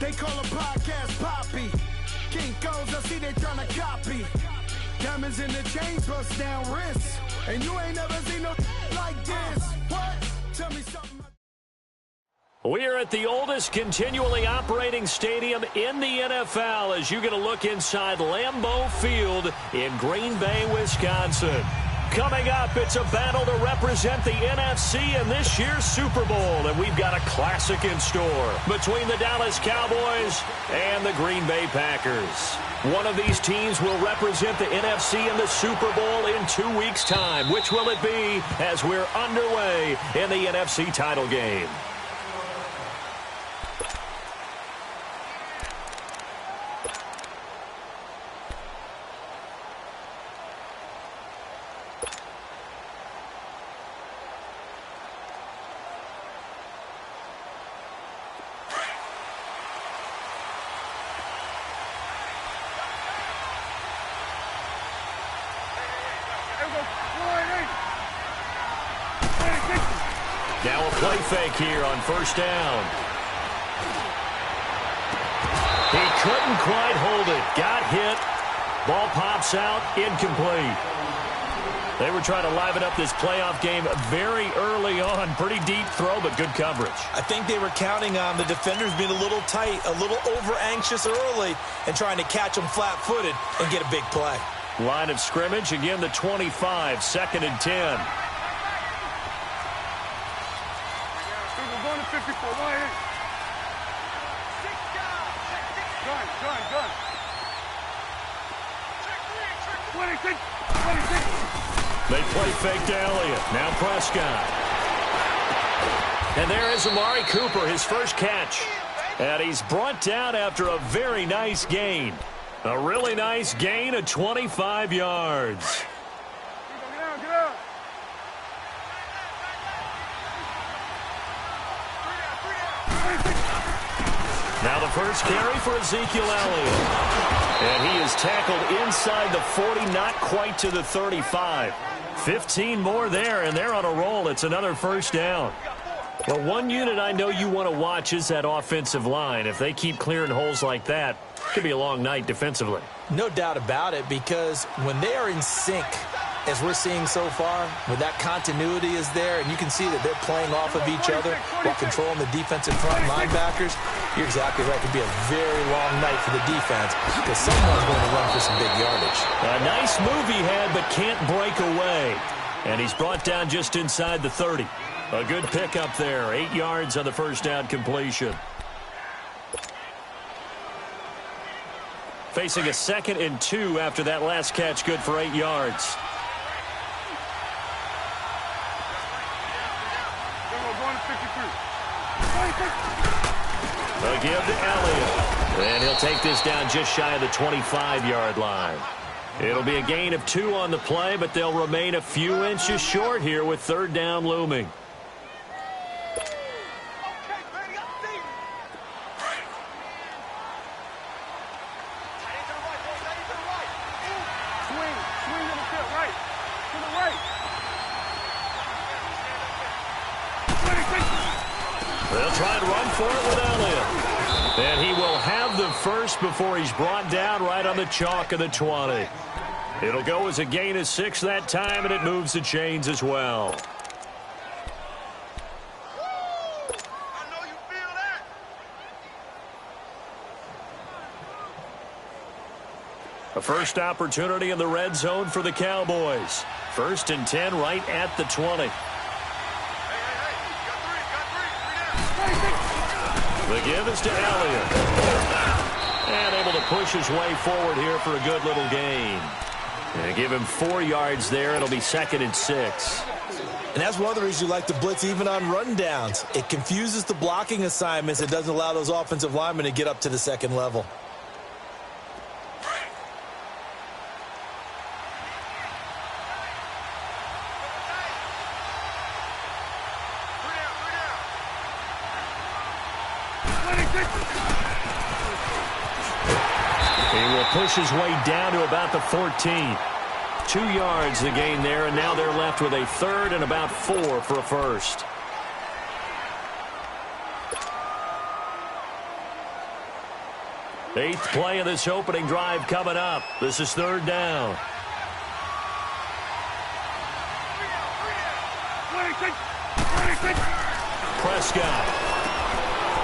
They call a podcast Poppy. Kinkos, I see they tryna copy. Diamonds in the chains, bust down wrists. And you ain't never seen no like this. What? Tell me something. We're at the oldest continually operating stadium in the NFL as you get a look inside Lambeau Field in Green Bay, Wisconsin. Coming up, it's a battle to represent the NFC in this year's Super Bowl, and we've got a classic in store between the Dallas Cowboys and the Green Bay Packers. One of these teams will represent the NFC in the Super Bowl in 2 weeks' time. Which will it be as we're underway in the NFC title game? Now a play fake here on first down. He couldn't quite hold it. Got hit. Ball pops out. Incomplete. They were trying to liven up this playoff game very early on. Pretty deep throw, but good coverage. I think they were counting on the defenders being a little tight, a little over-anxious early, and trying to catch them flat-footed and get a big play. Line of scrimmage, again the 25, 2nd and 10. They play fake to Elliott. Now Prescott. And there is Amari Cooper, his first catch. And he's brought down after a very nice gain. A really nice gain of 25 yards. Now the first carry for Ezekiel Elliott. And he is tackled inside the 40, not quite to the 35. 15 more there, and they're on a roll. It's another first down. Well, one unit I know you want to watch is that offensive line. If they keep clearing holes like that, it could be a long night defensively. No doubt about it, because when they are in sync, as we're seeing so far, when that continuity is there, and you can see that they're playing off of each other while controlling the defensive front linebackers, you're exactly right. It could be a very long night for the defense because someone's going to run for some big yardage. A nice move he had, but can't break away. And he's brought down just inside the 30. A good pickup there. 8 yards on the first down completion. Facing a 2nd and 2 after that last catch, good for 8 yards. A give to Elliott. And he'll take this down just shy of the 25-yard line. It'll be a gain of 2 on the play, but they'll remain a few inches short here with 3rd down looming. They'll try and run for it with Elliott. And he will have the first before he's brought down right on the chalk of the 20. It'll go as a gain of 6 that time, and it moves the chains as well. A first opportunity in the red zone for the Cowboys. 1st and 10 right at the 20. The give is to Elliott. And able to push his way forward here for a good little gain. And give him 4 yards there. It'll be 2nd and 6. And that's one of the reasons you like to blitz even on rundowns. It confuses the blocking assignments. It doesn't allow those offensive linemen to get up to the 2nd level. He will push his way down to about the 14. 2 yards the gain there, and now they're left with a 3rd and about 4 for a first. 8th play of this opening drive coming up. This is 3rd down. Prescott.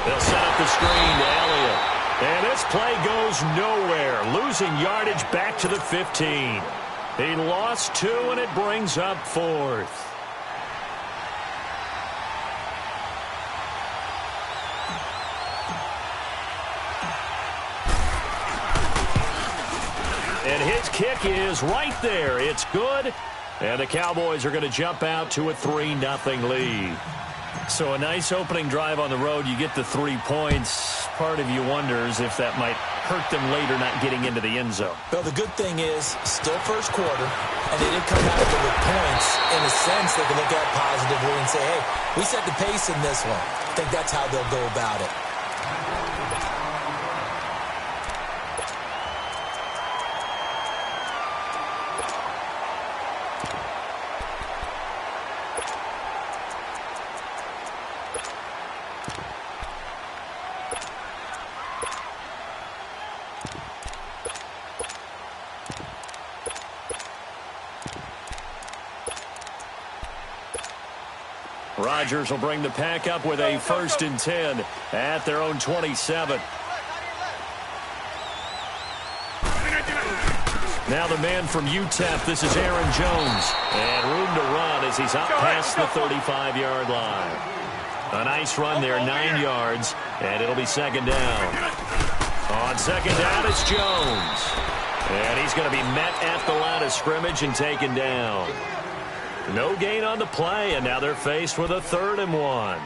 They'll set up the screen to Elliott. And this play goes nowhere. Losing yardage back to the 15. He lost 2, and it brings up 4th. And his kick is right there. It's good. And the Cowboys are going to jump out to a 3-0 lead. So a nice opening drive on the road. You get the 3 points. Part of you wonders if that might hurt them later not getting into the end zone. Well, the good thing is still first quarter, and they didn't come out of it with points. In a sense, they can look at it positively and say, hey, we set the pace in this one. I think that's how they'll go about it. Rodgers will bring the pack up with a 1st and 10 at their own 27. Now the man from UTEP, this is Aaron Jones. And room to run as he's up past the 35-yard line. A nice run there, 9 yards, and it'll be 2nd down. On 2nd down, it's Jones. And he's going to be met at the line of scrimmage and taken down. No gain on the play, and now they're faced with a 3rd and 1.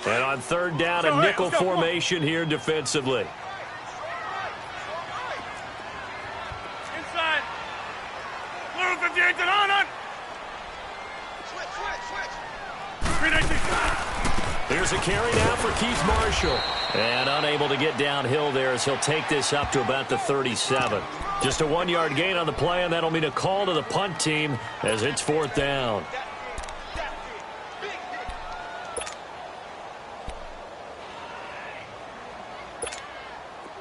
And on 3rd down, a nickel formation here defensively. Inside. Blue 58 and on. Switch. Here's a carry now for Keith Marshall. And unable to get downhill there as he'll take this up to about the 37. Just a 1-yard gain on the play, and that'll mean a call to the punt team as it's 4th down.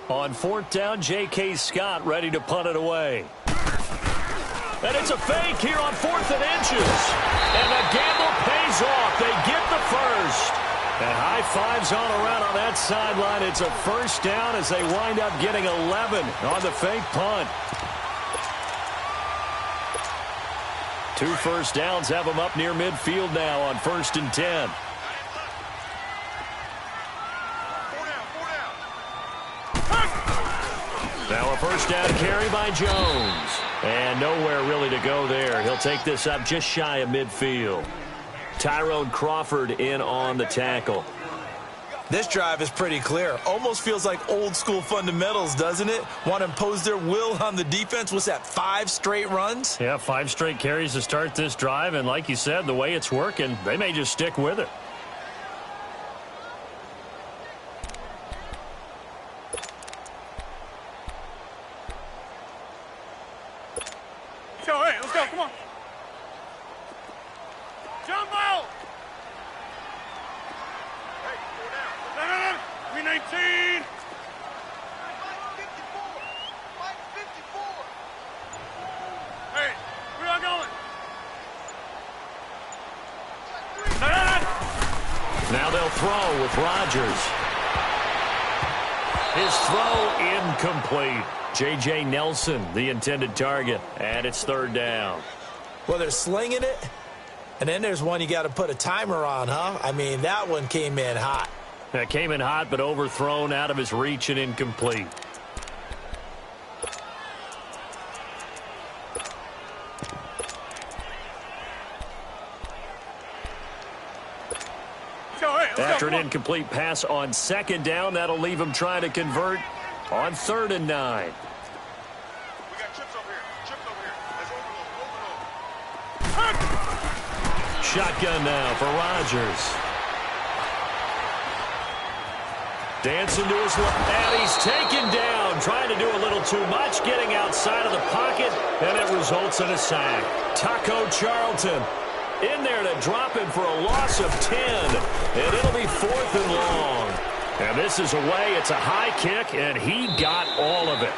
On 4th down, J.K. Scott ready to punt it away. And it's a fake here on 4th and inches. And the gamble pays off. They get the first. And high fives all around on that sideline. It's a 1st down as they wind up getting 11 on the fake punt. 2 first downs have them up near midfield now on 1st and 10. Now a 1st down carry by Jones. And nowhere really to go there. He'll take this up just shy of midfield. Tyrone Crawford in on the tackle. This drive is pretty clear. Almost feels like old school fundamentals, doesn't it? Want to impose their will on the defense. What's that, 5 straight runs? Yeah, 5 straight carries to start this drive. And like you said, the way it's working, they may just stick with it. Hey, let's go. Come on. Jump out. Hey, go down. No. 319. Mike 54. Hey, where y'all going? No. Now they'll throw with Rodgers. His throw incomplete. J.J. Nelson, the intended target, and it's 3rd down. Well, they're slinging it, and then there's one you got to put a timer on, huh? I mean, that one came in hot. That came in hot, but overthrown out of his reach and incomplete. After an incomplete pass on 2nd down, that'll leave him trying to convert on 3rd and 9. We got chips over here. Chips over here. Let's overload. Shotgun now for Rodgers. Dancing to his left, and he's taken down, trying to do a little too much, getting outside of the pocket, and it results in a sack. Taco Charlton in there to drop him for a loss of 10, and it'll be 4th and long. And this is away. It's a high kick, and he got all of it.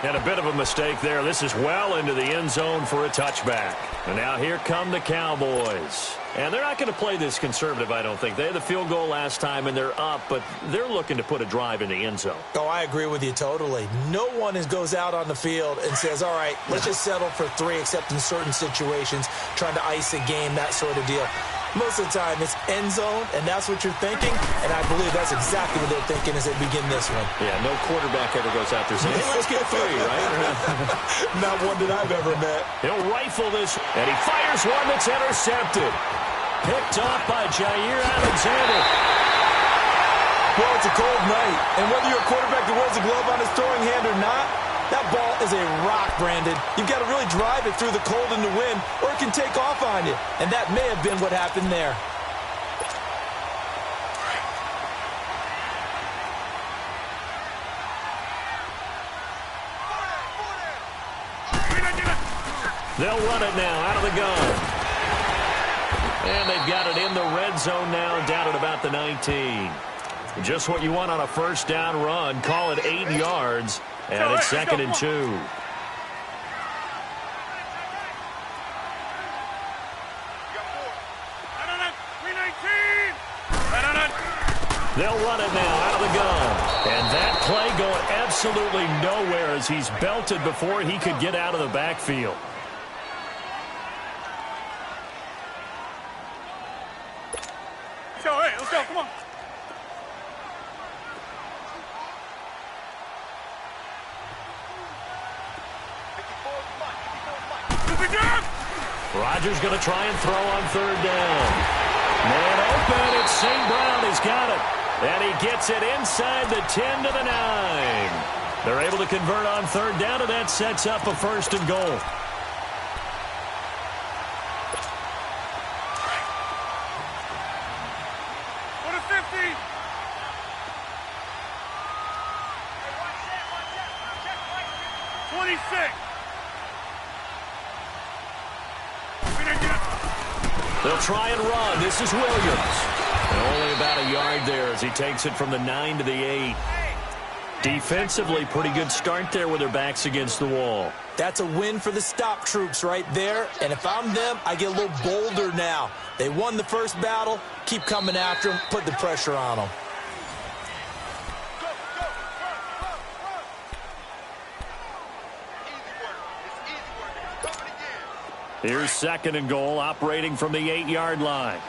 And a bit of a mistake there. This is well into the end zone for a touchback. And now here come the Cowboys. And they're not going to play this conservative, I don't think. They had the field goal last time, and they're up, but they're looking to put a drive in the end zone. Oh, I agree with you totally. No one goes out on the field and says, all right, let's just settle for 3, except in certain situations, trying to ice a game, that sort of deal. Most of the time, it's end zone, and that's what you're thinking, and I believe that's exactly what they're thinking as they begin this one. Yeah, no quarterback ever goes out there saying, hey, let's get 3, right? Not one that I've ever met. He'll rifle this, and he fires one that's intercepted. Picked off by Jair Alexander. Well, it's a cold night, and whether you're a quarterback that wears a glove on his throwing hand or not, that ball is a rock, Brandon. You've got to really drive it through the cold and the wind, or it can take off on you. And that may have been what happened there. They'll run it now out of the gun. And they've got it in the red zone now, down at about the 19. Just what you want on a first down run. Call it 8 yards. And it's 2nd and 2. They'll run it now out of the gun. And that play going absolutely nowhere as he's belted before he could get out of the backfield. Hey, let's go, come on. Rodgers going to try and throw on 3rd down. Man open, it's St. Brown. He's got it. And he gets it inside the 10 to the 9. They're able to convert on 3rd down, and that sets up a 1st and goal. What a 50! 26. They'll try and run. This is Williams. And only about a yard there as he takes it from the 9 to the 8. Defensively, pretty good start there with their backs against the wall. That's a win for the stop troops right there. And if I'm them, I get a little bolder now. They won the first battle. Keep coming after them. Put the pressure on them. Here's 2nd and goal, operating from the 8-yard line.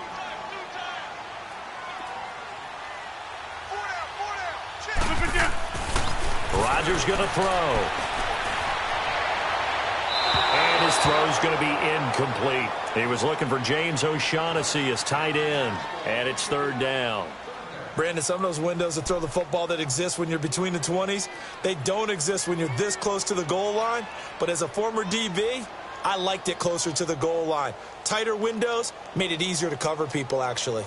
Rodgers going to throw. And his throw's going to be incomplete. He was looking for James O'Shaughnessy as tight end. And it's 3rd down. Brandon, some of those windows to throw the football that exist when you're between the 20s, they don't exist when you're this close to the goal line. But as a former DB, I liked it closer to the goal line. Tighter windows made it easier to cover people, actually.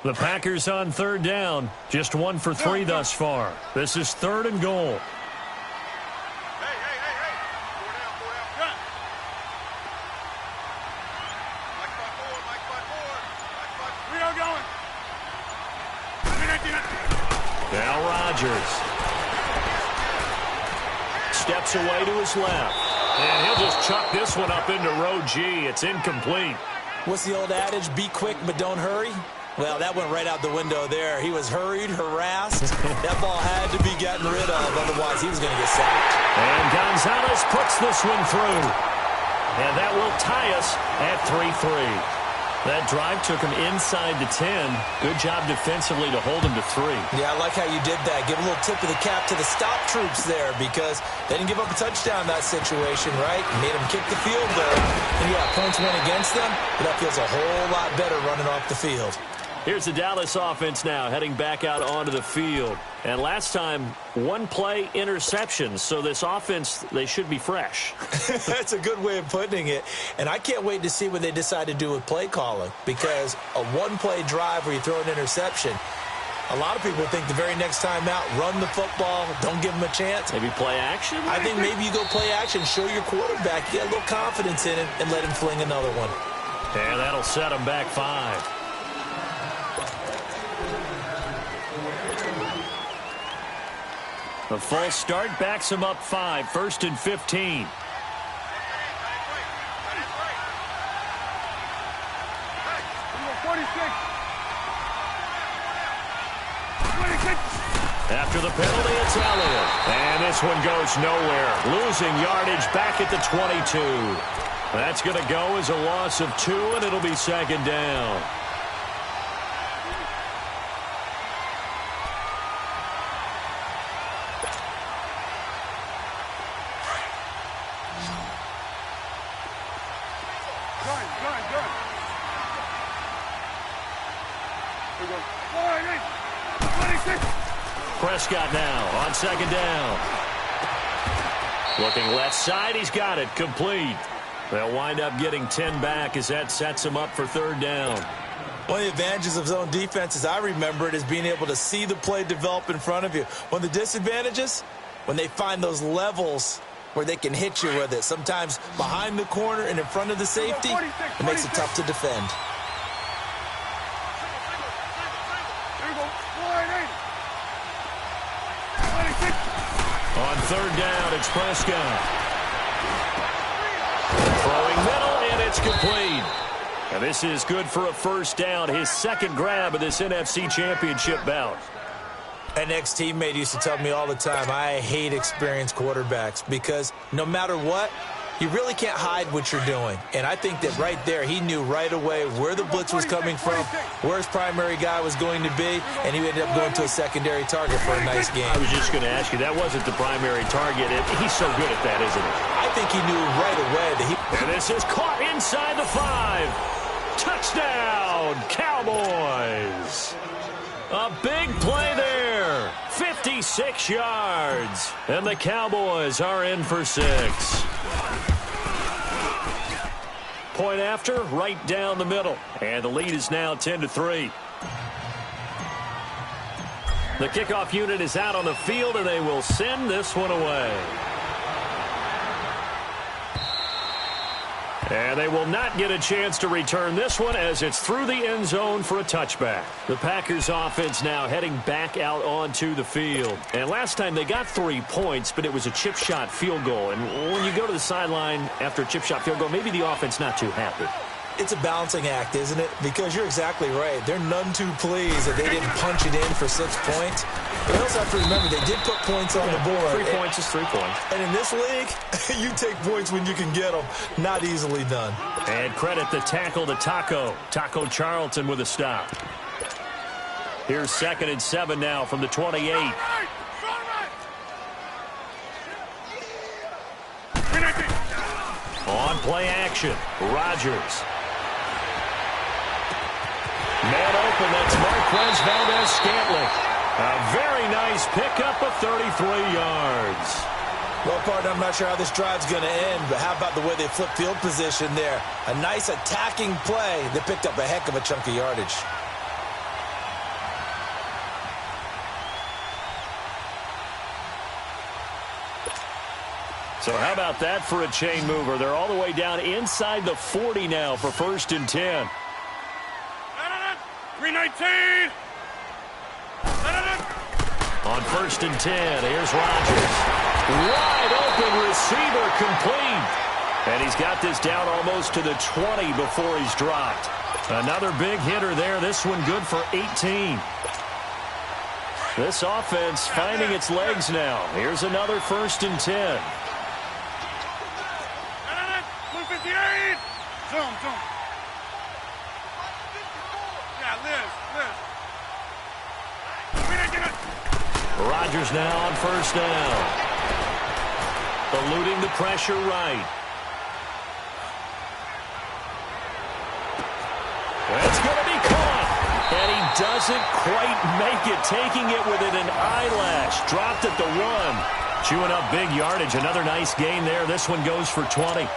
The Packers on 3rd down. Just 1 for 3 thus far. This is 3rd and goal. Hey. 4 down. Mike 5-4. We are going. Now Rodgers. Steps away to his left. And he'll just chuck this one up into row G. It's incomplete. What's the old adage? Be quick, but don't hurry. Well, that went right out the window there. He was hurried, harassed. That ball had to be gotten rid of, otherwise he was going to get sacked. And Gonzalez puts this one through. And that will tie us at 3-3. That drive took him inside the 10. Good job defensively to hold him to 3. Yeah, I like how you did that. Give a little tip of the cap to the stop troops there because they didn't give up a touchdown in that situation, right? Made them kick the field goal. And yeah, points went against them, but that feels a whole lot better running off the field. Here's the Dallas offense now heading back out onto the field. And last time, one-play interception. So this offense, they should be fresh. That's a good way of putting it. And I can't wait to see what they decide to do with play calling, because a one-play drive where you throw an interception, a lot of people think the very next time out, run the football, don't give them a chance. Maybe play action? I think maybe you go play action, show your quarterback, get a little confidence in it, and let him fling another one. And that'll set him back 5. A false start backs him up 5, 1st and 15. After the penalty, it's Elliott. And this one goes nowhere. Losing yardage back at the 22. That's going to go as a loss of 2, and it'll be 2nd down. Prescott now on 2nd down. Looking left side, he's got it, complete. They'll wind up getting 10 back as that sets him up for 3rd down. One of the advantages of zone defense, as I remember it, is being able to see the play develop in front of you. One of the disadvantages, when they find those levels where they can hit you with it. Sometimes behind the corner and in front of the safety, it makes it tough to defend. On 3rd down, it's Prescott. Throwing middle, and it's complete. And this is good for a 1st down, his 2nd grab of this NFC Championship bout. An ex-teammate used to tell me all the time, I hate experienced quarterbacks because no matter what, you really can't hide what you're doing. And I think that right there, he knew right away where the blitz was coming from, where his primary guy was going to be, and he ended up going to a secondary target for a nice game. I was just going to ask you, that wasn't the primary target. He's so good at that, isn't he? I think he knew right away that he... And this is caught inside the 5. Touchdown, Cowboys. A big play there. 56 yards. And the Cowboys are in for 6. Point after, right down the middle. And the lead is now 10-3. The kickoff unit is out on the field, and they will send this one away. And they will not get a chance to return this one as it's through the end zone for a touchback. The Packers offense now heading back out onto the field. And last time they got 3 points, but it was a chip shot field goal. And when you go to the sideline after a chip shot field goal, maybe the offense not too happy. It's a balancing act, isn't it? Because you're exactly right. They're none too pleased that they didn't punch it in for 6 points. But you also have to remember, they did put points on the board. 3 points is 3 points. And in this league, you take points when you can get them. Not easily done. And credit the tackle to Taco. Taco Charlton with a stop. Here's 2nd and 7 now from the 28. On play action, Rodgers. Man open, that's Marquez Valdez-Scantling. A very nice pickup of 33 yards. Well, partner, I'm not sure how this drive's going to end, but how about the way they flip field position there? A nice attacking play that picked up a heck of a chunk of yardage. So how about that for a chain mover? They're all the way down inside the 40 now for 1st and 10. 319. On 1st and 10, here's Rodgers. Wide open receiver, complete. And he's got this down almost to the 20 before he's dropped. Another big hitter there. This one good for 18. This offense finding its legs now. Here's another 1st and 10. 158. Zoom. Yeah, Liz. Rodgers now on 1st down. Eluding the pressure right. That's going to be caught. And he doesn't quite make it, taking it within an eyelash. Dropped at the 1. Chewing up big yardage. Another nice gain there. This one goes for 20.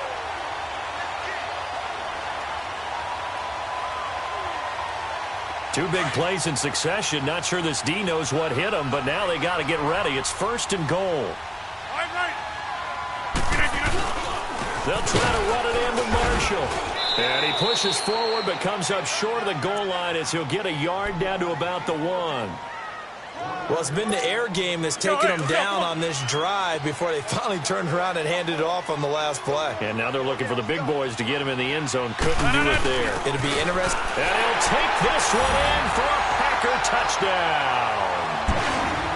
Two big plays in succession. Not sure this D knows what hit him, but now they got to get ready. It's 1st and goal. They'll try to run it into Marshall. And he pushes forward but comes up short of the goal line as he'll get a yard down to about the 1. Well, it's been the air game that's taken them down on this drive before they finally turned around and handed it off on the last play. And now they're looking for the big boys to get him in the end zone. Couldn't do it there. It'll be interesting. And he'll take this one in for a Packer touchdown.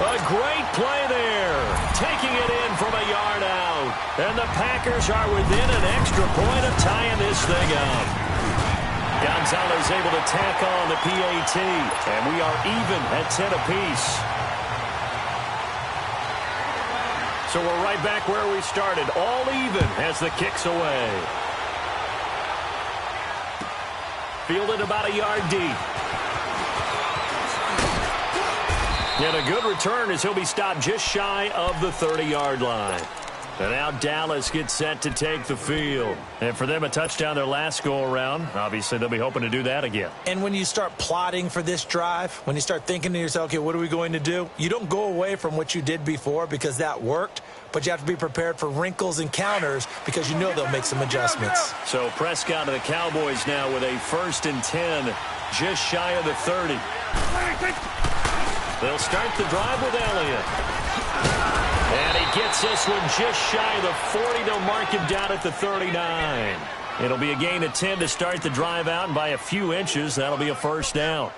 A great play there. Taking it in from a yard out. And the Packers are within an extra point of tying this thing up. Gonzalez able to tack on the PAT. And we are even at 10 apiece. So we're right back where we started. All even as the kick's away. Fielded about a yard deep. And a good return as he'll be stopped just shy of the 30-yard line. And now Dallas gets set to take the field. And for them, a touchdown their last go-around. Obviously, they'll be hoping to do that again. And when you start plotting for this drive, when you start thinking to yourself, okay, what are we going to do? You don't go away from what you did before because that worked, but you have to be prepared for wrinkles and counters because you know they'll make some adjustments. So Prescott of the Cowboys now with a 1st and 10, just shy of the 30. They'll start the drive with Elliott. And he gets this one just shy of the 40. They'll mark him down at the 39. It'll be a gain of 10 to start the drive out, and by a few inches, that'll be a 1st down.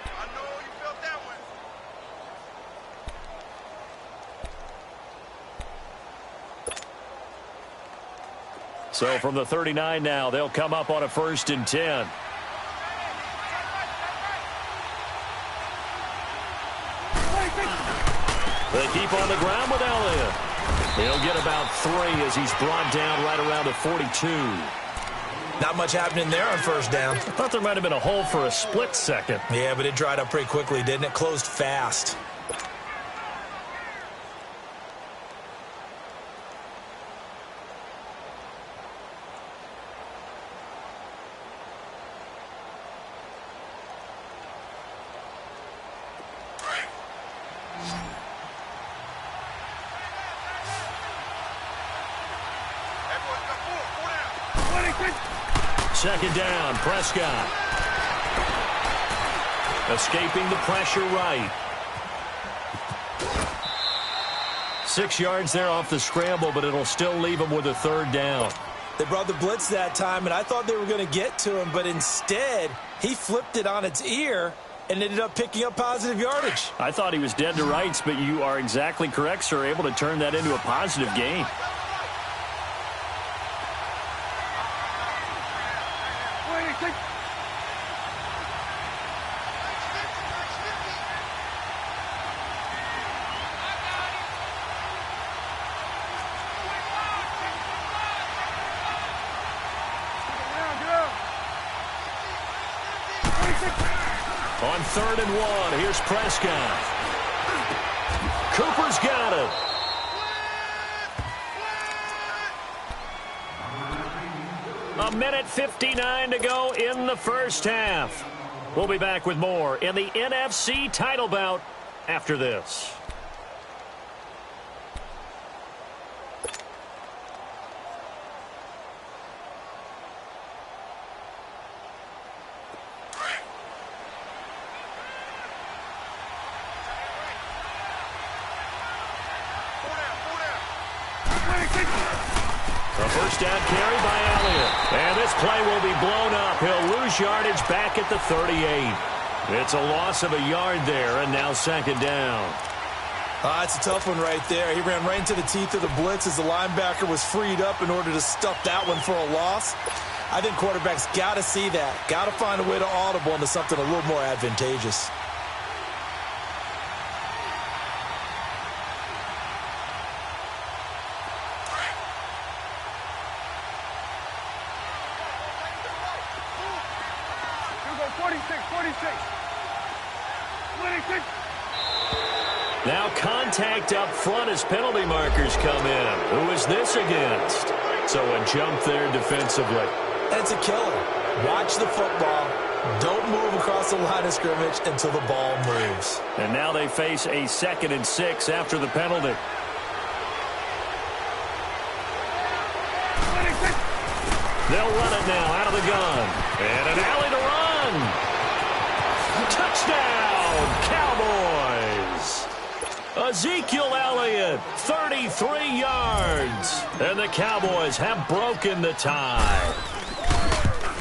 I know you felt that one. So from the 39 now, they'll come up on a 1st and 10. They keep on the ground with Elliott. He'll get about 3 as he's brought down right around the 42. Not much happening there on 1st down. I thought there might have been a hole for a split second. Yeah, but it dried up pretty quickly, didn't it? Closed fast. Second down, Prescott. Escaping the pressure right. 6 yards there off the scramble, but it'll still leave him with a 3rd down. They brought the blitz that time, and I thought they were going to get to him, but instead, he flipped it on its ear and ended up picking up positive yardage. I thought he was dead to rights, but you are exactly correct, sir. Able to turn that into a positive gain. On 3rd and 1, here's Prescott. Cooper's got it. A minute 59 to go in the 1st half. We'll be back with more in the NFC title bout after this. A 1st down carry by Elliott. And this play will be blown up. He'll lose yardage back at the 38. It's a loss of a yard there, and now 2nd down. It's a tough one right there. He ran right into the teeth of the blitz as the linebacker was freed up in order to stuff that one for a loss. I think quarterbacks got to see that. Got to find a way to audible into something a little more advantageous. Now contact up front as penalty markers come in. Who is this against? So a jump there defensively. That's a killer. Watch the football. Don't move across the line of scrimmage until the ball moves. And now they face a 2nd and 6 after the penalty. They'll run it now out of the gun. And an alley to run. Touchdown, Cowboys. Ezekiel Elliott, 33 yards. And the Cowboys have broken the tie.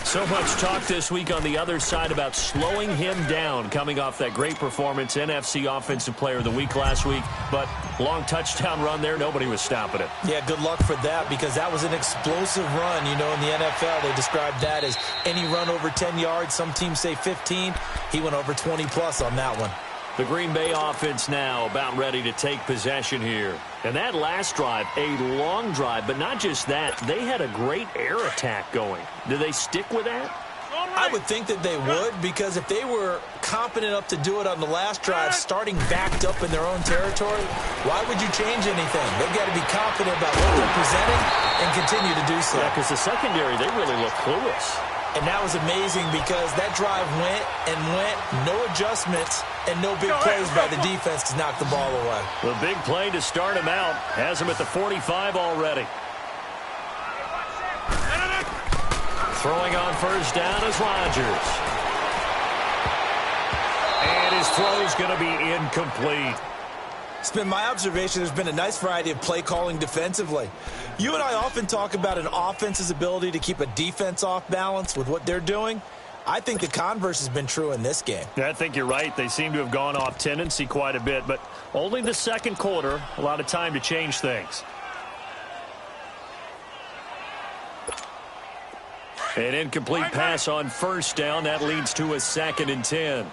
So much talk this week on the other side about slowing him down coming off that great performance, NFC Offensive Player of the Week last week. But long touchdown run there, nobody was stopping it. Yeah, good luck for that because that was an explosive run. You know, in the NFL, they described that as any run over 10 yards. Some teams say 15. He went over 20-plus on that one. The Green Bay offense now about ready to take possession here. And that last drive, a long drive, but not just that. They had a great air attack going. Do they stick with that? I would think that they would because if they were competent enough to do it on the last drive, starting backed up in their own territory, why would you change anything? They've got to be confident about what they're presenting and continue to do so. Yeah, because the secondary, they really look clueless. And that was amazing because that drive went and went, no adjustments, and no big plays by the defense to knock the ball away. The big play to start him out has him at the 45 already. Throwing on first down is Rodgers. And his throw's going to be incomplete. It's been my observation there's been a nice variety of play calling defensively. You and I often talk about an offense's ability to keep a defense off balance with what they're doing. I think the converse has been true in this game. Yeah, I think you're right. They seem to have gone off tendency quite a bit, but only the second quarter, a lot of time to change things. An incomplete pass on first down. That leads to a 2nd and 10.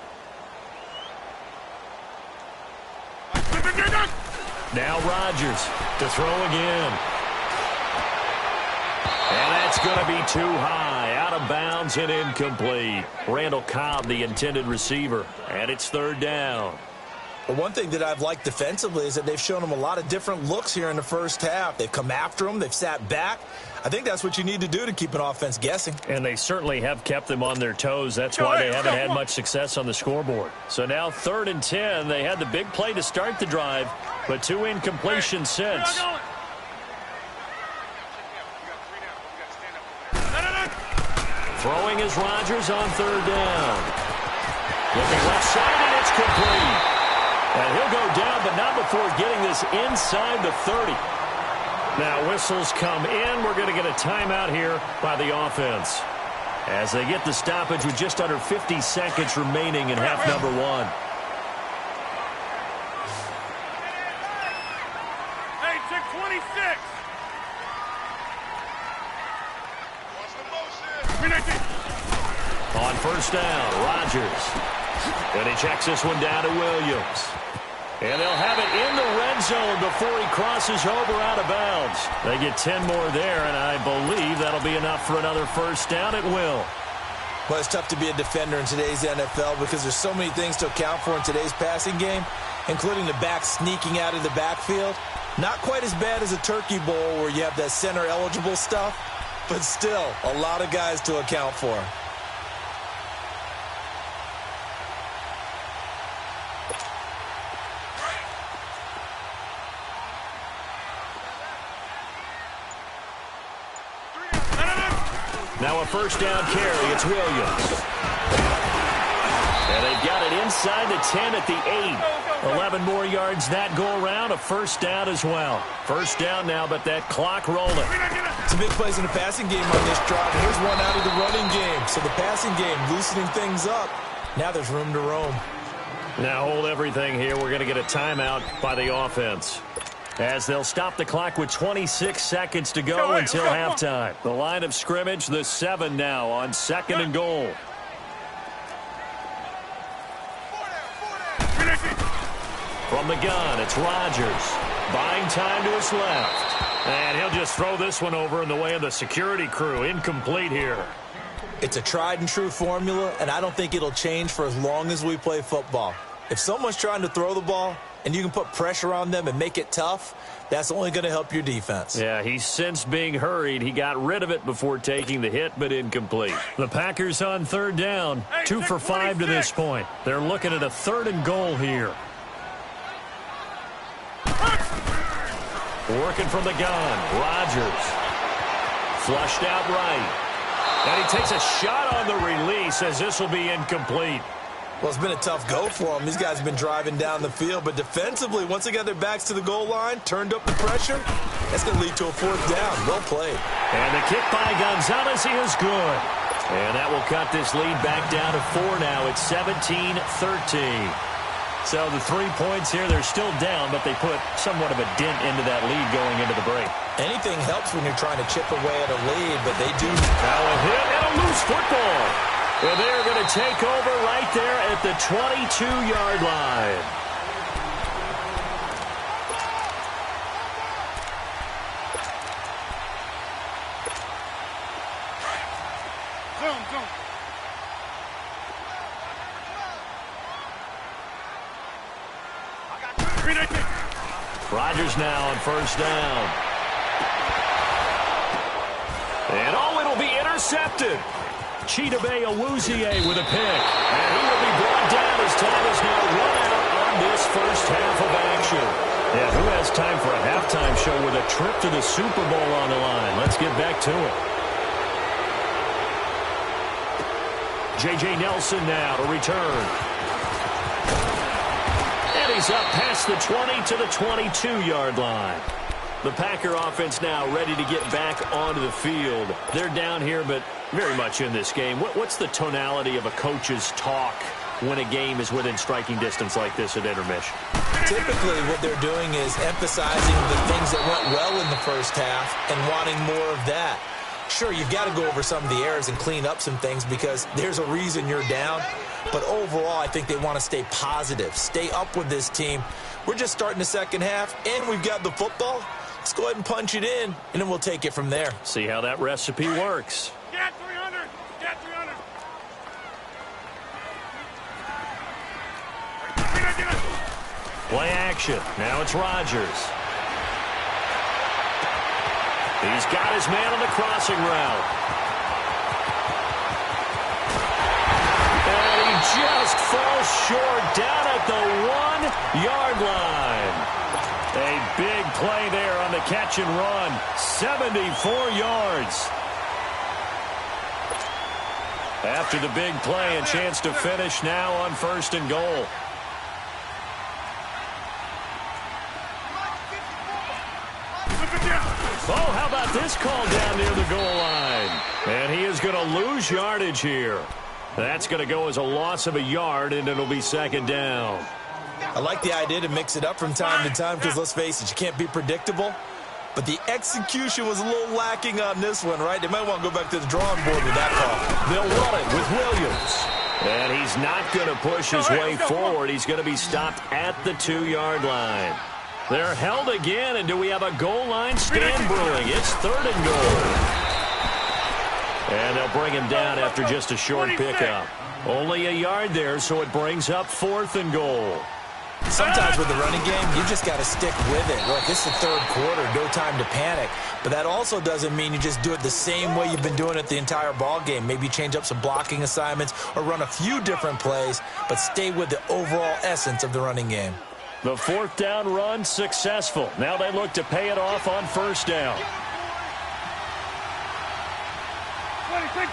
Now Rodgers to throw again. And that's going to be too high. Out of bounds and incomplete. Randall Cobb, the intended receiver. And it's 3rd down. Well, one thing that I've liked defensively is that they've shown them a lot of different looks here in the first half. They've come after them. They've sat back. I think that's what you need to do to keep an offense guessing. And they certainly have kept them on their toes. That's why they haven't had much success on the scoreboard. So now 3rd and 10. They had the big play to start the drive, but 2 incompletions since. Throwing is Rodgers on 3rd down. Looking left side, and it's complete. And he'll go down, but not before getting this inside the 30. Now whistles come in. We're going to get a timeout here by the offense as they get the stoppage with just under 50 seconds remaining in half number 1. Hey, check 26. On first down, Rodgers. And he checks this one down to Williams. And they'll have it in the red zone before he crosses over out of bounds. They get 10 more there, and I believe that'll be enough for another first down. It will. Well, it's tough to be a defender in today's NFL because there's so many things to account for in today's passing game, including the back sneaking out of the backfield. Not quite as bad as a turkey bowl where you have that center-eligible stuff, but still a lot of guys to account for. Now a first down carry. It's Williams. And they've got it inside the 10 at the 8. 11 more yards that go around. A first down as well. First down now, but that clock rolling. Some big plays in the passing game on this drive. Here's one out of the running game. So the passing game loosening things up. Now there's room to roam. Now hold everything here. We're going to get a timeout by the offense, as they'll stop the clock with 26 seconds to go until halftime. The line of scrimmage, the 7 now on 2nd and goal. From the gun, it's Rodgers. Buying time to his left. And he'll just throw this one over in the way of the security crew. Incomplete here. It's a tried and true formula, and I don't think it'll change for as long as we play football. If someone's trying to throw the ball and you can put pressure on them and make it tough, that's only going to help your defense. Yeah, he's since being hurried. He got rid of it before taking the hit, but incomplete. The Packers on third down, 2 for 5 to this point. They're looking at a 3rd and goal here. Working from the gun, Rodgers. Flushed out right. And he takes a shot on the release as this will be incomplete. Well, it's been a tough go for them. These guys have been driving down the field, but defensively, once they got their backs to the goal line, turned up the pressure, that's going to lead to a 4th down. Well played. And the kick by Gonzalez is good. And that will cut this lead back down to 4 now. It's 17-13. So the 3 points here, they're still down, but they put somewhat of a dent into that lead going into the break. Anything helps when you're trying to chip away at a lead, but they do. Now a hit and a loose football. Well, they're going to take over right there at the 22-yard line. Zoom. Rodgers now on first down. And it'll be intercepted. Chidobe Awuzie with a pick. And he will be brought down as time is now run out on this first half of action. Yeah, who has time for a halftime show with a trip to the Super Bowl on the line? Let's get back to it. J.J. Nelson now to return. And he's up past the 20 to the 22-yard line. The Packer offense now ready to get back onto the field. They're down here, but very much in this game. What's the tonality of a coach's talk when a game is within striking distance like this at intermission? Typically, what they're doing is emphasizing the things that went well in the first half and wanting more of that. Sure, you've got to go over some of the errors and clean up some things because there's a reason you're down. But overall, I think they want to stay positive, stay up with this team. We're just starting the second half, and we've got the football. Let's go ahead and punch it in, and then we'll take it from there. See how that recipe works. Get 300. Get 300. Play action. Now it's Rodgers. He's got his man on the crossing route. And he just falls short down at the 1-yard line. A big play there on the catch and run. 74 yards. After the big play, a chance to finish now on first and goal. Oh, how about this call down near the goal line? And he is going to lose yardage here. That's going to go as a loss of a yard, and it'll be second down. I like the idea to mix it up from time to time because, let's face it, you can't be predictable. But the execution was a little lacking on this one, right? They might want to go back to the drawing board with that call. They'll run it with Williams. And he's not going to push his way forward. He's going to be stopped at the 2-yard line. They're held again, and do we have a goal line stand brewing? It's third and goal. And they'll bring him down after just a short pickup. Only a yard there, so it brings up fourth and goal. Sometimes with the running game, you just got to stick with it. Look, this is the third quarter, no time to panic. But that also doesn't mean you just do it the same way you've been doing it the entire ball game. Maybe change up some blocking assignments or run a few different plays, but stay with the overall essence of the running game. The fourth down run successful. Now they look to pay it off on first down. 26.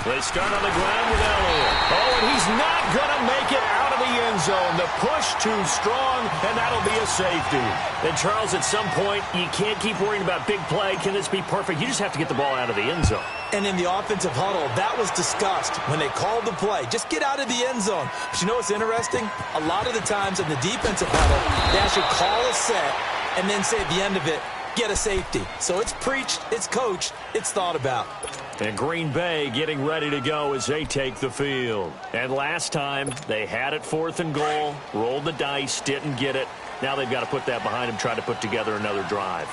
They start on the ground with Elliott. Oh, and he's not going to make it out of the end zone. The push too strong, and that'll be a safety. And, Charles, at some point, you can't keep worrying about big play. Can this be perfect? You just have to get the ball out of the end zone. And in the offensive huddle, that was discussed when they called the play. Just get out of the end zone. But you know what's interesting? A lot of the times in the defensive huddle, they actually call a set and then say at the end of it, get a safety. So it's preached, it's coached, it's thought about. And Green Bay getting ready to go as they take the field. And last time, they had it fourth and goal, rolled the dice, didn't get it. Now they've got to put that behind them, try to put together another drive.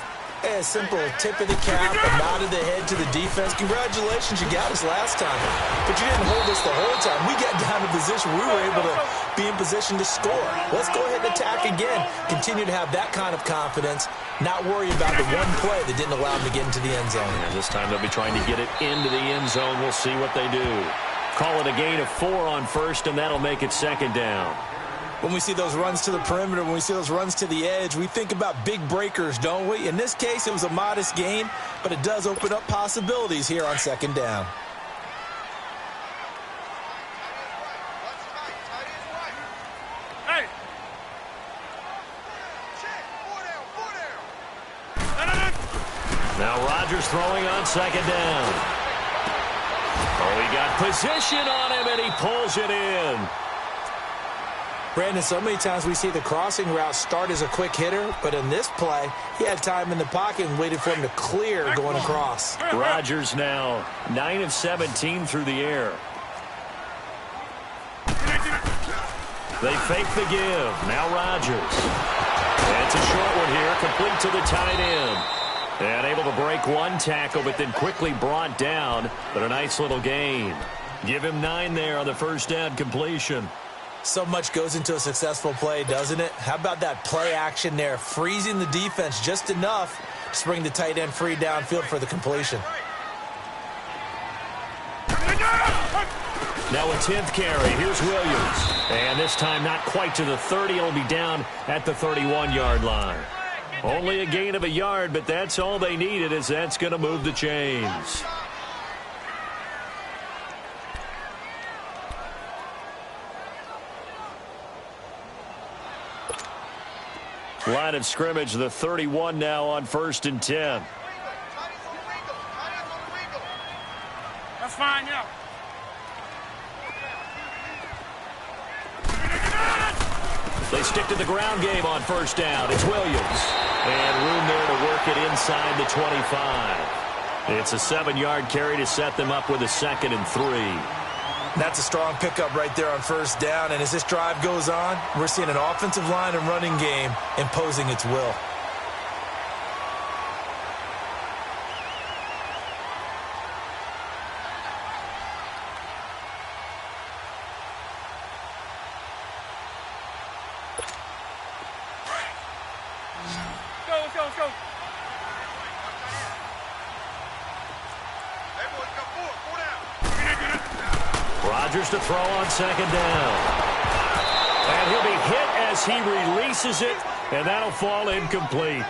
A simple tip of the cap, a nod of the head to the defense. Congratulations, you got us last time. But you didn't hold us the whole time. We got down to position. We were able to be in position to score. Let's go ahead and attack again. Continue to have that kind of confidence. Not worry about the one play that didn't allow them to get into the end zone. And this time they'll be trying to get it into the end zone. We'll see what they do. Call it a gain of 4 on first, and that'll make it second down. When we see those runs to the perimeter, when we see those runs to the edge, we think about big breakers, don't we? In this case, it was a modest gain, but it does open up possibilities here on second down. Hey! Now Rodgers throwing on second down. Oh, he got position on him, and he pulls it in. Brandon, so many times we see the crossing route start as a quick hitter, but in this play, he had time in the pocket and waited for him to clear going across. Rodgers now 9 of 17 through the air. They fake the give. Now Rodgers. And it's a short one here, complete to the tight end. And able to break one tackle, but then quickly brought down. But a nice little gain. Give him 9 there on the first down completion. So much goes into a successful play, doesn't it? How about that play action there, freezing the defense just enough to bring the tight end free downfield for the completion. Now a 10th carry. Here's Williams. And this time not quite to the 30. It'll be down at the 31-yard line. Only a gain of a yard, but that's all they needed, as that's going to move the chains. Line of scrimmage, the 31 now on 1st and 10. That's fine, yeah. They stick to the ground game on 1st down. It's Williams. And room there to work it inside the 25. It's a 7-yard carry to set them up with a 2nd and 3. That's a strong pickup right there on 1st down. And as this drive goes on, we're seeing an offensive line and running game imposing its will. Let's go. Hey, boys, got 4 down. Rodgers to throw on 2nd down. And he'll be hit as he releases it, and that'll fall incomplete.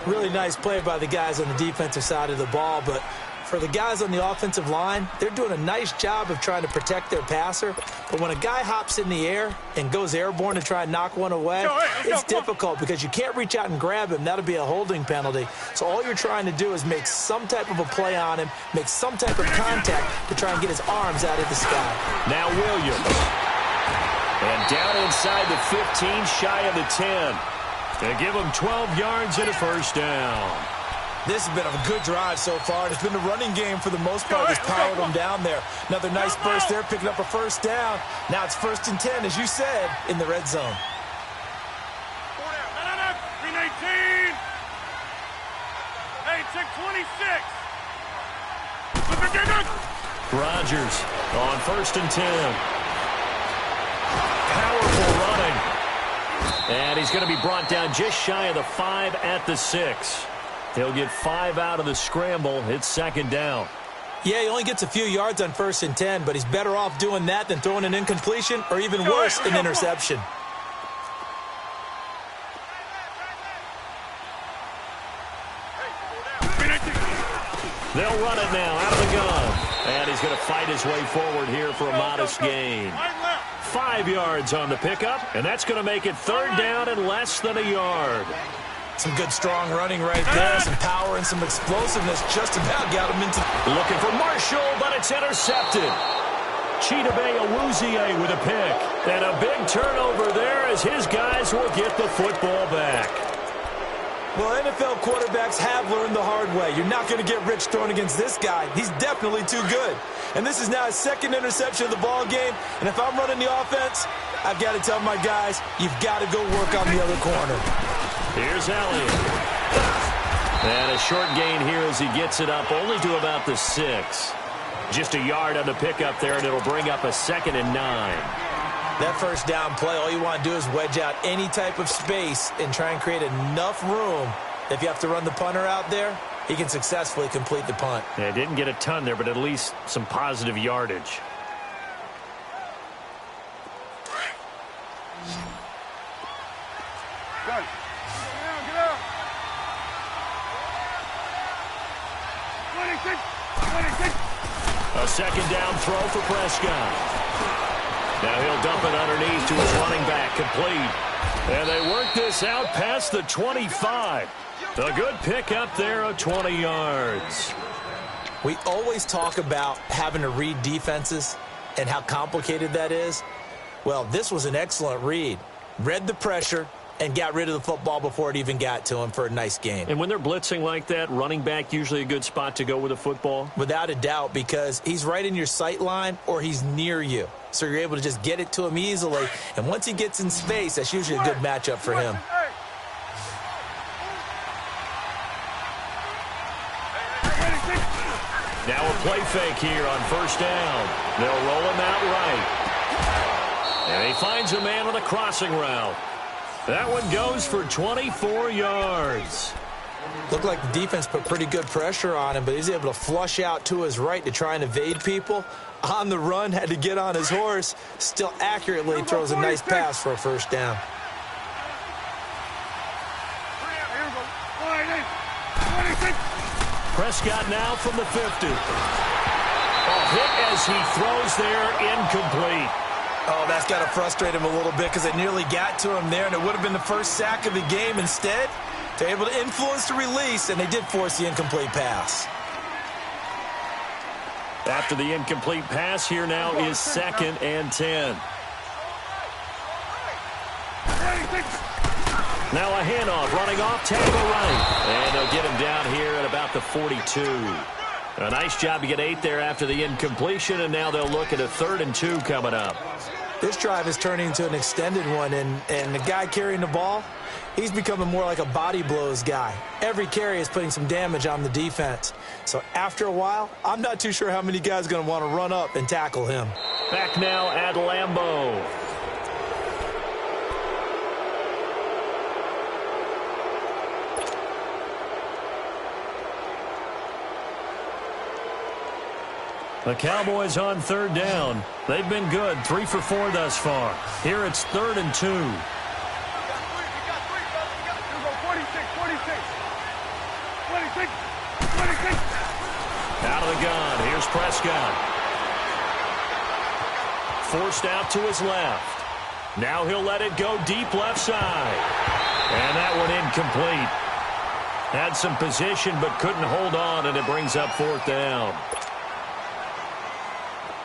Really nice play by the guys on the defensive side of the ball, but for the guys on the offensive line, they're doing a nice job of trying to protect their passer. But when a guy hops in the air and goes airborne to try and knock one away, it's difficult because you can't reach out and grab him. That'll be a holding penalty. So all you're trying to do is make some type of a play on him, make some type of contact to try and get his arms out of the sky. Now Williams. And down inside the 15, shy of the 10. They give him 12 yards and a 1st down. This has been a good drive so far. It's been the running game for the most part that's powered them down there. Another nice burst there, picking up a 1st down. Now it's 1st and 10, as you said, in the red zone. 319. Hey, check 26. Rodgers on 1st and 10. Powerful running. And he's going to be brought down just shy of the 5 at the 6. He'll get 5 out of the scramble. It's 2nd down. Yeah, he only gets a few yards on 1st and 10, but he's better off doing that than throwing an incompletion or even worse, an interception. They'll run it now out of the gun. And he's going to fight his way forward here for a modest gain. 5 yards on the pickup, and that's going to make it 3rd down and less than a yard. Some good strong running right there, some power and some explosiveness just about got him into... Looking for Marshall, but it's intercepted. Chidobe Awuzie with a pick. And a big turnover there as his guys will get the football back. Well, NFL quarterbacks have learned the hard way. You're not going to get rich throwing against this guy. He's definitely too good. And this is now his 2nd interception of the ball game. And if I'm running the offense, I've got to tell my guys, you've got to go work on the other corner. Here's Elliott. And a short gain here as he gets it up only to about the 6. Just a yard on the pickup there, and it'll bring up a 2nd and 9. That first down play, all you want to do is wedge out any type of space and try and create enough room. If you have to run the punter out there, he can successfully complete the punt. Yeah, didn't get a ton there, but at least some positive yardage. Got it. Get out. 26. A 2nd down throw for Prescott. Now he'll dump it underneath to his running back, complete. And they work this out past the 25. A good pick up there of 20 yards. We always talk about having to read defenses and how complicated that is. Well, this was an excellent read. Read the pressure and got rid of the football before it even got to him for a nice gain. And when they're blitzing like that, running back usually a good spot to go with a football? Without a doubt, because he's right in your sight line or he's near you. So you're able to just get it to him easily. And once he gets in space, that's usually a good matchup for him. Now a play fake here on first down. They'll roll him out right. And he finds a man on the crossing route. That one goes for 24 yards. Looked like the defense put pretty good pressure on him, but he's able to flush out to his right to try and evade people. On the run, had to get on his horse. Still accurately throws a nice pass for a first down. Prescott now from the 50. A hit as he throws there, incomplete. Oh, that's got to frustrate him a little bit because they nearly got to him there, and it would have been the first sack of the game. Instead, they're able to influence the release, and they did force the incomplete pass. After the incomplete pass, here now is 2nd and 10. Now a handoff, running off, tackle right. And they'll get him down here at about the 42. A nice job to get 8 there after the incompletion, and now they'll look at a 3rd and 2 coming up. This drive is turning into an extended one, and the guy carrying the ball, he's becoming more like a body blows guy. Every carry is putting some damage on the defense. So after a while, I'm not too sure how many guys are going to want to run up and tackle him. Back now at Lambeau. The Cowboys on 3rd down. They've been good, 3 for 4 thus far. Here it's 3rd and 2. Out of the gun, here's Prescott. Forced out to his left. Now he'll let it go deep left side. And that one incomplete. Had some position but couldn't hold on, and it brings up 4th down.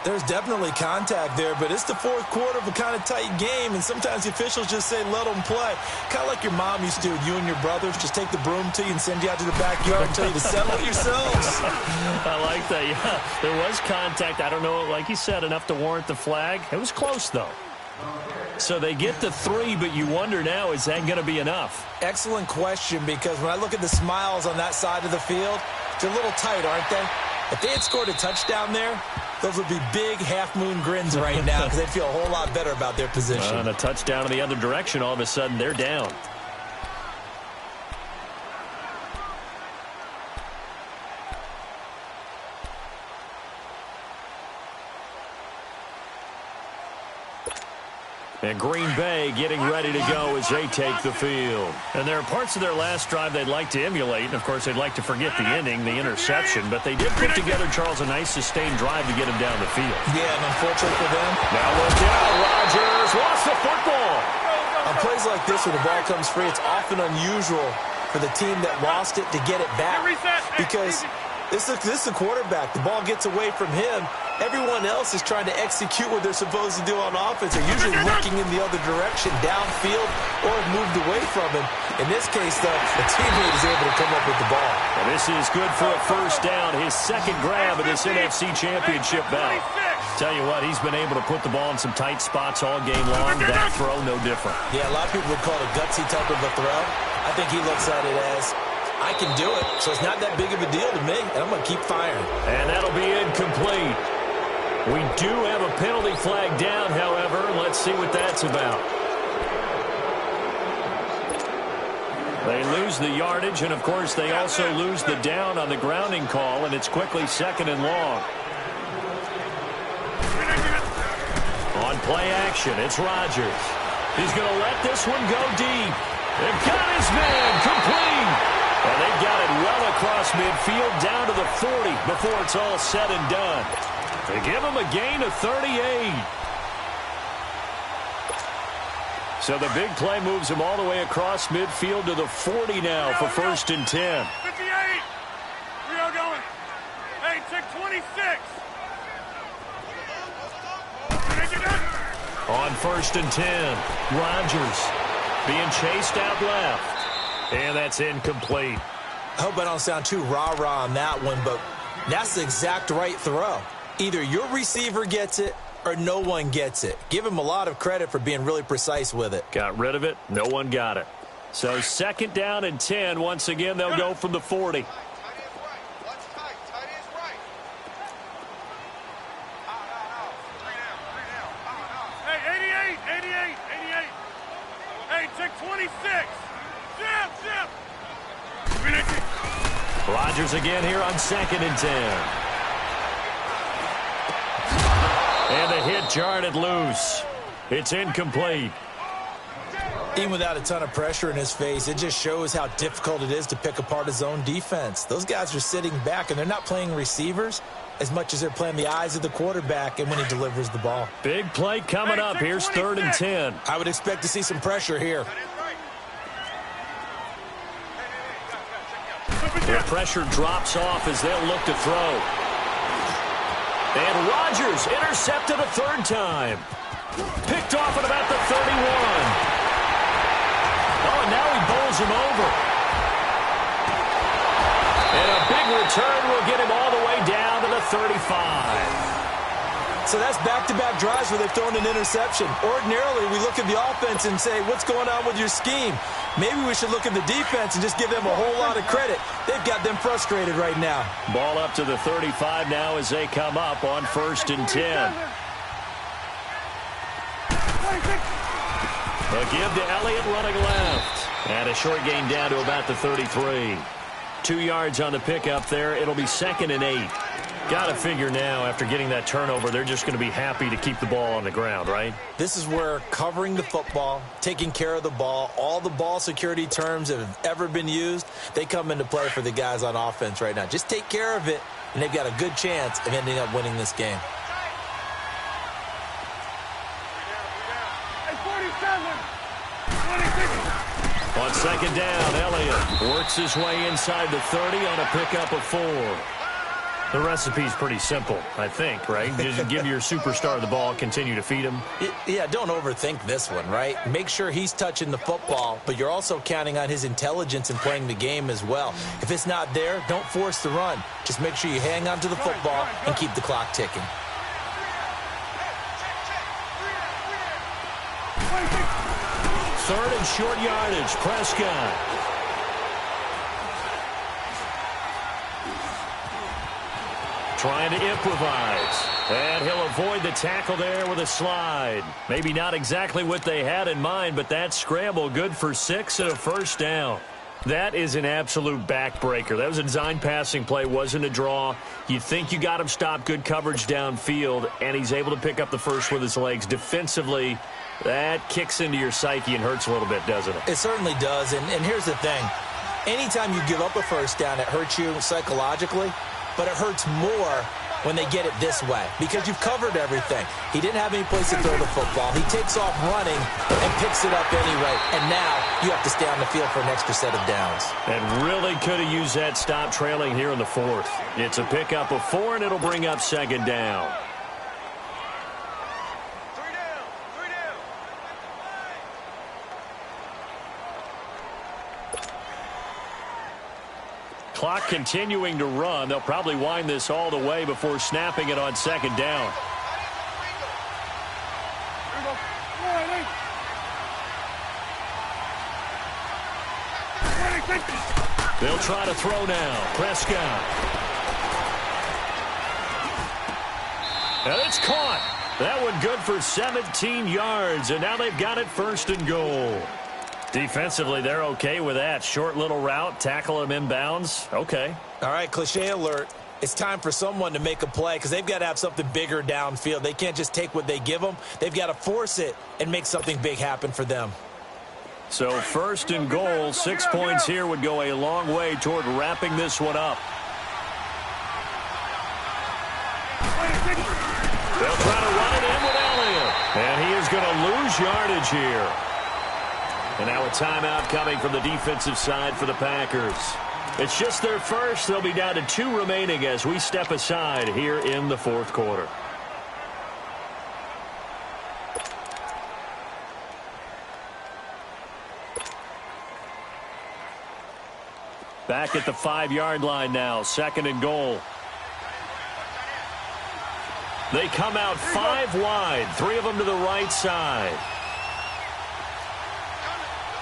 There's definitely contact there, but it's the 4th quarter of a kind of tight game, and sometimes the officials just say, let them play. Kind of like your mom used to do with you and your brothers. Just take the broom to you and send you out to the backyard and tell you to settle it yourselves. I like that, yeah. There was contact. I don't know, like you said, enough to warrant the flag. It was close, though. So they get the 3, but you wonder now, is that going to be enough? Excellent question, because when I look at the smiles on that side of the field, they're a little tight, aren't they? If they had scored a touchdown there, those would be big half-moon grins right now because they'd feel a whole lot better about their position. And a touchdown in the other direction, all of a sudden they're down. And Green Bay getting ready to go as they take the field. And there are parts of their last drive they'd like to emulate. And, of course, they'd like to forget the ending, the interception. But they did put together, Charles, a nice sustained drive to get him down the field. Yeah, and unfortunately for them. Now look out. Rodgers lost the football. On plays like this where the ball comes free, it's often unusual for the team that lost it to get it back. Because this is the quarterback. The ball gets away from him. Everyone else is trying to execute what they're supposed to do on offense. They're usually looking in the other direction, downfield, or have moved away from him. In this case, though, the teammate is able to come up with the ball. And this is good for a first down, his 2nd grab of this NFC Championship bout. Tell you what, he's been able to put the ball in some tight spots all game long. That throw, no different. Yeah, a lot of people would call it a gutsy type of a throw. I think he looks at it as I can do it, so it's not that big of a deal to me, and I'm going to keep firing. And that'll be incomplete. We do have a penalty flag down, however. Let's see what that's about. They lose the yardage, and, of course, they also lose the down on the grounding call, and it's quickly second and long. On play action, it's Rodgers. He's going to let this one go deep. They've got his man complete. And they got it well across midfield down to the 40 before it's all said and done. They give him a gain of 38. So the big play moves him all the way across midfield to the 40 now for 1st and 10. 58. We are going. Hey, check 26. On 1st and 10, Rodgers being chased out left. And that's incomplete. I hope I don't sound too rah-rah on that one, but that's the exact right throw. Either your receiver gets it or no one gets it. Give him a lot of credit for being really precise with it. Got rid of it. No one got it. So 2nd down and 10. Once again, they'll go from the 40. Hey, 88. Hey, check 26. Zip. Rodgers again here on 2nd and 10. And the hit jarred it loose. It's incomplete. Even without a ton of pressure in his face, it just shows how difficult it is to pick apart his own defense. Those guys are sitting back, and they're not playing receivers as much as they're playing the eyes of the quarterback and when he delivers the ball. Big play coming up. Here's 3rd and 10. I would expect to see some pressure here. The pressure drops off as they'll look to throw. And Rodgers intercepted a 3rd time. Picked off at about the 31. Oh, and now he bowls him over. And a big return will get him all the way down to the 35. So that's back-to-back drives where they've thrown an interception. Ordinarily, we look at the offense and say, what's going on with your scheme? Maybe we should look at the defense and just give them a whole lot of credit. They've got them frustrated right now. Ball up to the 35 now as they come up on 1st and 10. A give to Elliott running left. And a short gain down to about the 33. 2 yards on the pickup there. It'll be 2nd and 8. Got to figure now, after getting that turnover, they're just going to be happy to keep the ball on the ground, right? This is where covering the football, taking care of the ball, all the ball security terms that have ever been used, they come into play for the guys on offense right now. Just take care of it, and they've got a good chance of ending up winning this game. On 2nd down, Elliott works his way inside the 30 on a pickup of 4. The recipe's pretty simple, I think, right? Just give your superstar the ball, continue to feed him. Yeah, don't overthink this one, right? Make sure he's touching the football, but you're also counting on his intelligence in playing the game as well. If it's not there, don't force the run. Just make sure you hang on to the football and keep the clock ticking. Third and short yardage, Prescott. Trying to improvise. And he'll avoid the tackle there with a slide. Maybe not exactly what they had in mind, but that scramble good for 6 and a 1st down. That is an absolute backbreaker. That was a design passing play, wasn't a draw. You think you got him stopped, good coverage downfield, and he's able to pick up the first with his legs. Defensively, that kicks into your psyche and hurts a little bit, doesn't it? It certainly does, and here's the thing. Anytime you give up a 1st down, it hurts you psychologically, but it hurts more when they get it this way because you've covered everything. He didn't have any place to throw the football. He takes off running and picks it up anyway, and now you have to stay on the field for an extra set of downs. And really could have used that stop trailing here in the 4th. It's a pickup of 4, and it'll bring up 2nd down. Clock continuing to run. They'll probably wind this all the way before snapping it on 2nd down. They'll try to throw now. Prescott. And it's caught. That one good for 17 yards, and now they've got it 1st and goal. Defensively, they're okay with that. Short little route, tackle him inbounds. Okay. All right, cliche alert. It's time for someone to make a play because they've got to have something bigger downfield. They can't just take what they give them. They've got to force it and make something big happen for them. So 1st and goal, 6 points here would go a long way toward wrapping this one up. They'll try to run it in with Elliott. And he is going to lose yardage here. And now a timeout coming from the defensive side for the Packers. It's just their first. They'll be down to 2 remaining as we step aside here in the 4th quarter. Back at the 5-yard line now, 2nd and goal. They come out 5 wide, 3 of them to the right side.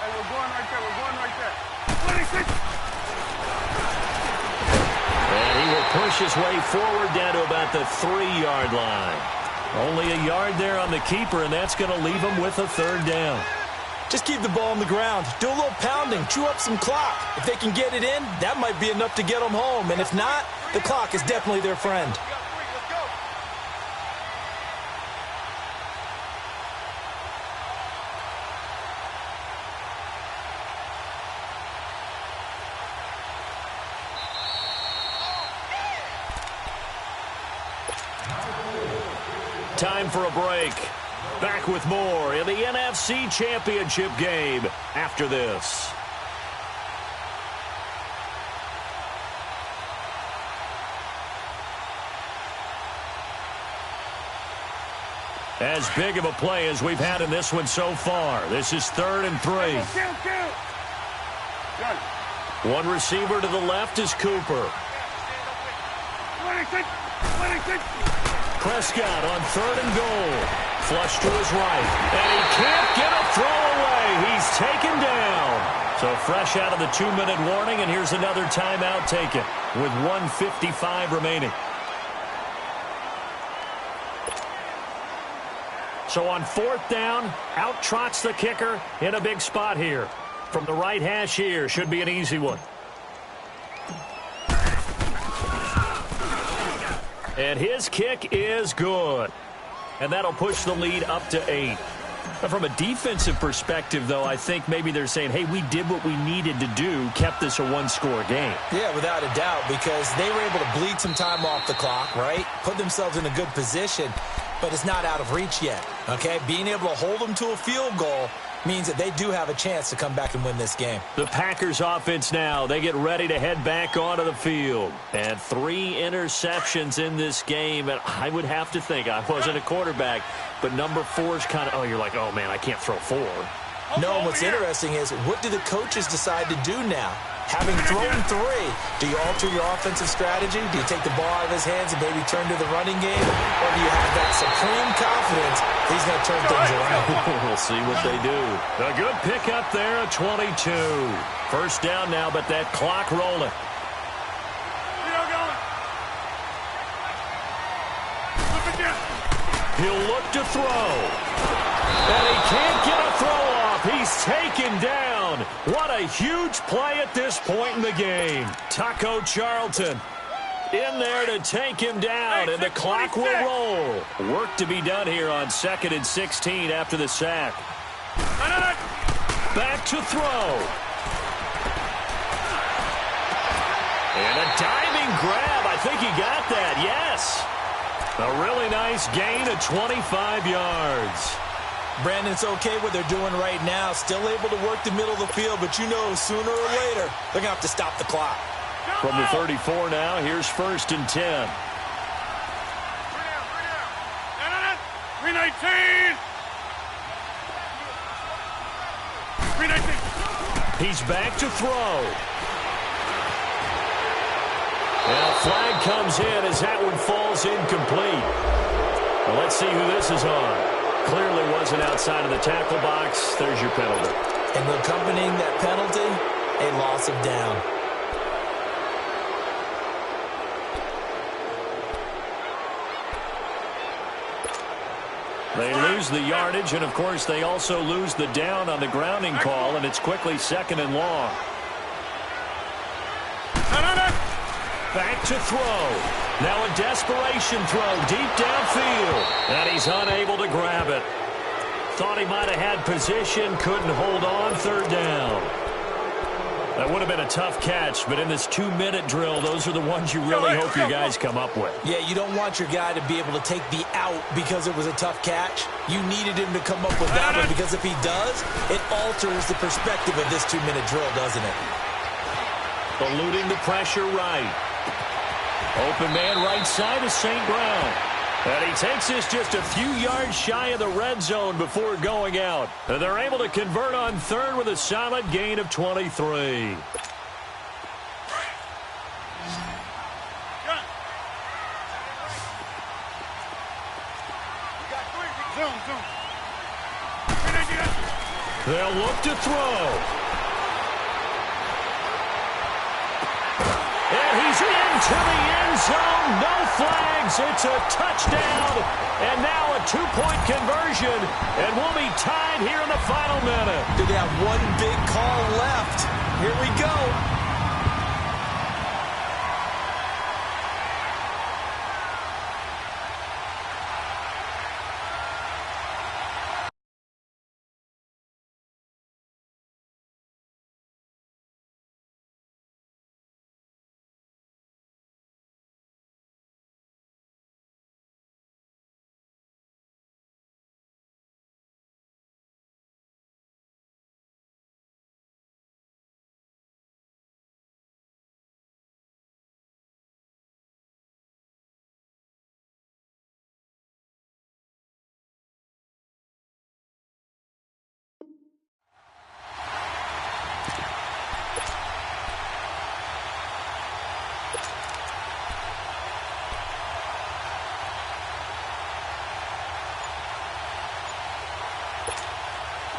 Hey, we're going right there. We're going right there. 26. And he will push his way forward down to about the 3-yard line. Only a yard there on the keeper, and that's going to leave him with a 3rd down. Just keep the ball on the ground. Do a little pounding. Chew up some clock. If they can get it in, that might be enough to get them home. And if not, the clock is definitely their friend. Time for a break. Back with more in the NFC Championship game after this. As big of a play as we've had in this one so far. This is 3rd and 3. One receiver to the left is Cooper. 26. 26. Prescott on 3rd and goal. Flush to his right. And he can't get a throw away. He's taken down. So fresh out of the 2-minute warning, and here's another timeout taken with 1:55 remaining. So on 4th down, out trots the kicker in a big spot here. From the right hash here, should be an easy one. And his kick is good. And that'll push the lead up to 8. But from a defensive perspective, though, I think maybe they're saying, hey, we did what we needed to do, kept this a 1-score game. Yeah, without a doubt, because they were able to bleed some time off the clock, right? Put themselves in a good position, but it's not out of reach yet, okay? Being able to hold them to a field goal means that they do have a chance to come back and win this game. The Packers offense now, they get ready to head back onto the field. And 3 interceptions in this game, and I would have to think, I wasn't a quarterback, but number 4 is kind of, oh, you're like, oh, man, I can't throw 4. No, and what's interesting is, what do the coaches decide to do now? Having thrown 3, do you alter your offensive strategy? Do you take the ball out of his hands and maybe turn to the running game? Or do you have that supreme confidence he's going to turn things around? We'll see what they do. A good pickup there at 22. 1st down now, but that clock rolling. He'll look to throw. And he can't get a throw off. He's taken down. What a huge play at this point in the game. Taco Charlton in there to take him down, and the clock will roll. Work to be done here on 2nd and 16 after the sack. Back to throw. And a diving grab. I think he got that, yes. A really nice gain of 25 yards. Brandon, it's okay what they're doing right now. Still able to work the middle of the field, but you know sooner or later they're going to have to stop the clock. From the 34 now, here's 1st and 10. 319. 319. He's back to throw. And a flag comes in as that one falls incomplete. Well, let's see who this is on. Clearly wasn't outside of the tackle box. There's your penalty. And accompanying that penalty, a loss of down. They lose the yardage, and, of course, they also lose the down on the grounding call, and it's quickly 2nd and long. Back to throw. Now a desperation throw deep downfield, and he's unable to grab it. Thought he might have had position, couldn't hold on, 3rd down. That would have been a tough catch, but in this 2-minute drill, those are the ones you really hope your guys come up with. Yeah, you don't want your guy to be able to take the out because it was a tough catch. You needed him to come up with that one, because if he does, it alters the perspective of this 2-minute drill, doesn't it? Eluding the pressure right. Open man right side of St. Brown. And he takes this just a few yards shy of the red zone before going out. And they're able to convert on 3rd with a solid gain of 23. They'll look to throw. And he's into the end zone. No flags. It's a touchdown. And now a 2-point conversion. And we'll be tied here in the final minute. They have one big call left. Here we go.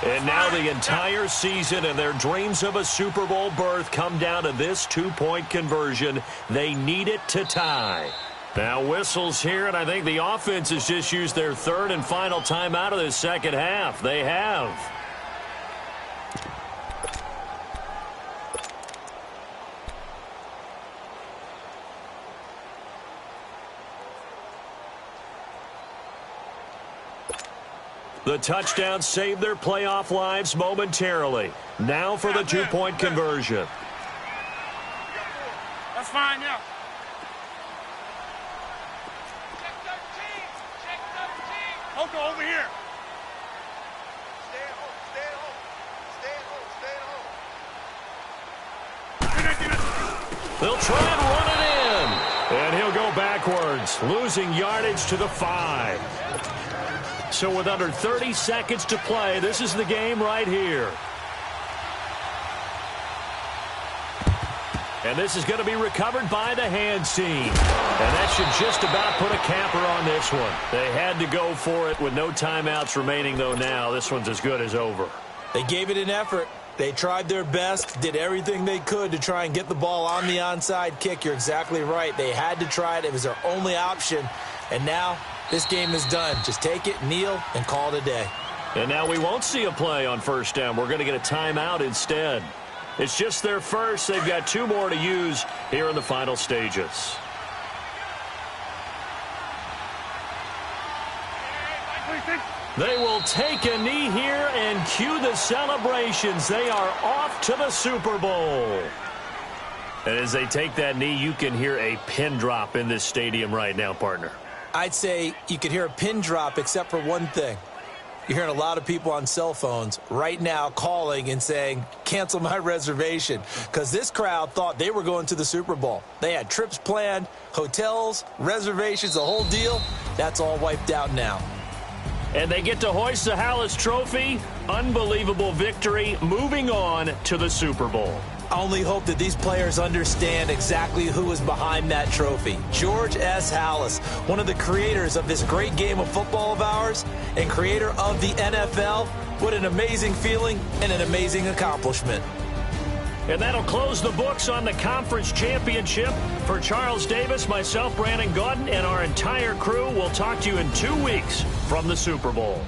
And now the entire season and their dreams of a Super Bowl berth come down to this 2-point conversion. They need it to tie. Now whistles here, and I think the offense has just used their 3rd and final timeout of this 2nd half. They have. The touchdown saved their playoff lives momentarily. Now for the 2-point conversion. That's fine now. Check 13. Oko, over here. Stay at home. Stay at home. Stay at home. They'll try and run it in. And he'll go backwards, losing yardage to the 5. So with under 30 seconds to play, this is the game right here. And this is going to be recovered by the hands team. And that should just about put a capper on this one. They had to go for it with no timeouts remaining, though now. This one's as good as over. They gave it an effort. They tried their best, did everything they could to try and get the ball on the onside kick. You're exactly right. They had to try it. It was their only option. And now this game is done. Just take it, kneel, and call it a day. And now we won't see a play on 1st down. We're going to get a timeout instead. It's just their first. They've got 2 more to use here in the final stages. They will take a knee here and cue the celebrations. They are off to the Super Bowl. And as they take that knee, you can hear a pin drop in this stadium right now, partner. I'd say you could hear a pin drop except for one thing. You're hearing a lot of people on cell phones right now calling and saying, cancel my reservation, because this crowd thought they were going to the Super Bowl. They had trips planned, hotels, reservations, the whole deal. That's all wiped out now. And they get to hoist the Hallis Trophy. Unbelievable victory, moving on to the Super Bowl. I only hope that these players understand exactly who is behind that trophy. George S. Hallis, one of the creators of this great game of football of ours and creator of the NFL. What an amazing feeling and an amazing accomplishment. And that'll close the books on the conference championship. For Charles Davis, myself, Brandon Gaudin, and our entire crew, we'll talk to you in 2 weeks from the Super Bowl.